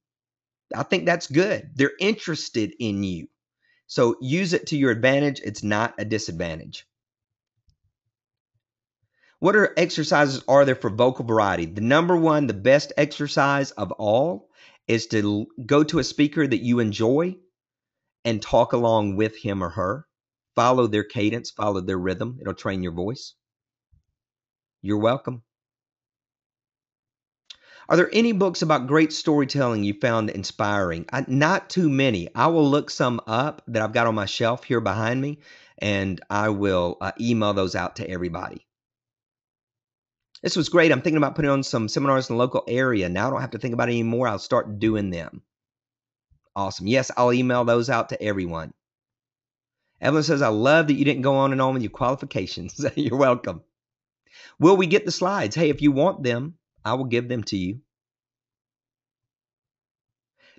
I think that's good. They're interested in you. So use it to your advantage. It's not a disadvantage. What exercises are there for vocal variety? The number one, the best exercise of all is to go to a speaker that you enjoy and talk along with him or her. Follow their cadence, follow their rhythm. It'll train your voice. You're welcome. Are there any books about great storytelling you found inspiring? Not too many. I will look some up that I've got on my shelf here behind me, and I will email those out to everybody. This was great. I'm thinking about putting on some seminars in the local area. Now I don't have to think about it anymore. I'll start doing them. Awesome. Yes, I'll email those out to everyone. Evelyn says, I love that you didn't go on and on with your qualifications. You're welcome. Will we get the slides? Hey, if you want them, I will give them to you.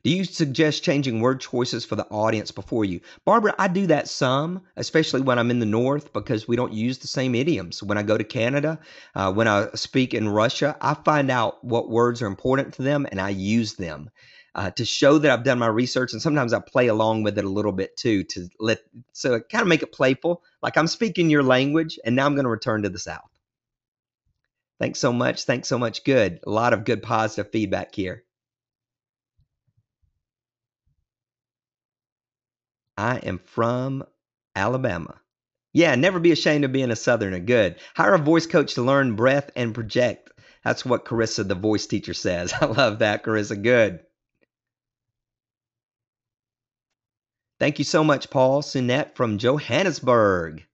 Do you suggest changing word choices for the audience before you? Barbara, I do that some, especially when I'm in the North because we don't use the same idioms. When I go to Canada, when I speak in Russia, I find out what words are important to them and I use them to show that I've done my research. And sometimes I play along with it a little bit too so kind of make it playful. Like I'm speaking your language and now I'm going to return to the South. Thanks so much. Thanks so much. Good. A lot of good positive feedback here. I am from Alabama. Yeah, never be ashamed of being a Southerner. Good. Hire a voice coach to learn breath and project. That's what Carissa, the voice teacher, says. I love that, Carissa. Good. Thank you so much, Paul Sunette from Johannesburg.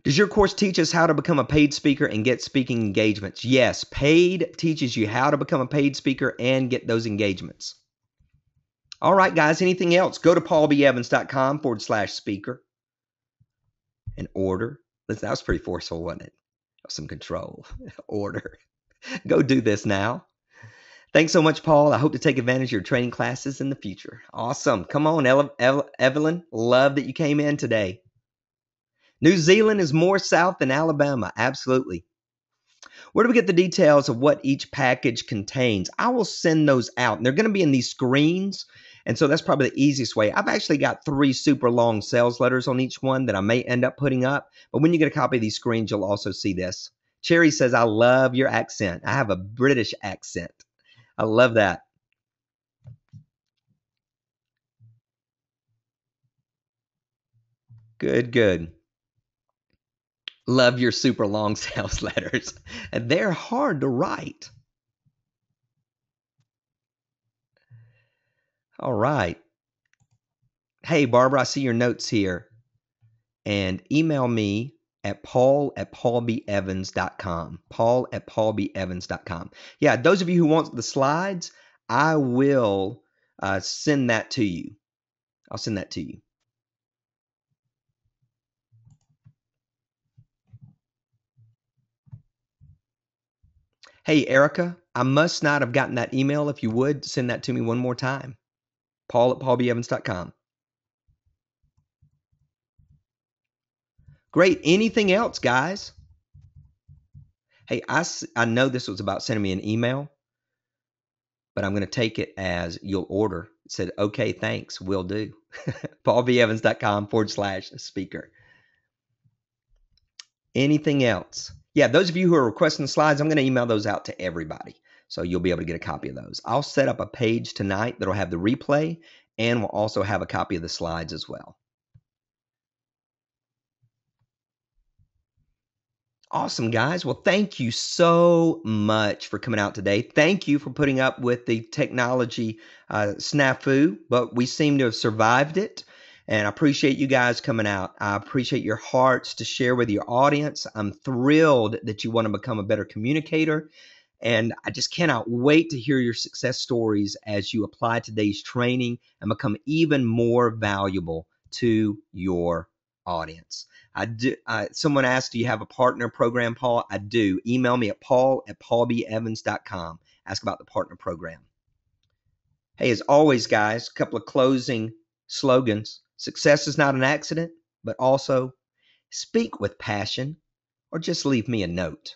Does your course teach us how to become a paid speaker and get speaking engagements? Yes, paid teaches you how to become a paid speaker and get those engagements. All right, guys, anything else? Go to paulbevans.com/speaker and order. Listen, that was pretty forceful, wasn't it? Some control. Order. Go do this now. Thanks so much, Paul. I hope to take advantage of your training classes in the future. Awesome. Come on, Evelyn. Love that you came in today. New Zealand is more south than Alabama. Absolutely. Where do we get the details of what each package contains? I will send those out. And they're going to be in these screens. And so that's probably the easiest way. I've actually got 3 super long sales letters on each one that I may end up putting up. But when you get a copy of these screens, you'll also see this. Cherry says, I love your accent. I have a British accent. I love that. Good, good. Love your super long sales letters. And they're hard to write. All right. Hey, Barbara, I see your notes here. And email me at paul@paulbevans.com. Paul@paulbevans.com. Yeah, those of you who want the slides, I will send that to you. I'll send that to you. Hey, Erica, I must not have gotten that email. If you would, send that to me one more time. Paul@paulbevans.com. Great. Anything else, guys? Hey, I know this was about sending me an email, but I'm going to take it as you'll order. It said, okay, thanks, will do. paulbevans.com/speaker. Anything else? Yeah, those of you who are requesting the slides, I'm going to email those out to everybody. So you'll be able to get a copy of those. I'll set up a page tonight that'll have the replay, and we'll also have a copy of the slides as well. Awesome, guys. Well, thank you so much for coming out today. Thank you for putting up with the technology snafu, but we seem to have survived it. And I appreciate you guys coming out. I appreciate your hearts to share with your audience. I'm thrilled that you want to become a better communicator. And I just cannot wait to hear your success stories as you apply today's training and become even more valuable to your audience. I do. Someone asked, do you have a partner program, Paul? I do. Email me at paul@paulbevans.com. Ask about the partner program. Hey, as always, guys, a couple of closing slogans. Success is not an accident, but also speak with passion or just leave me a note.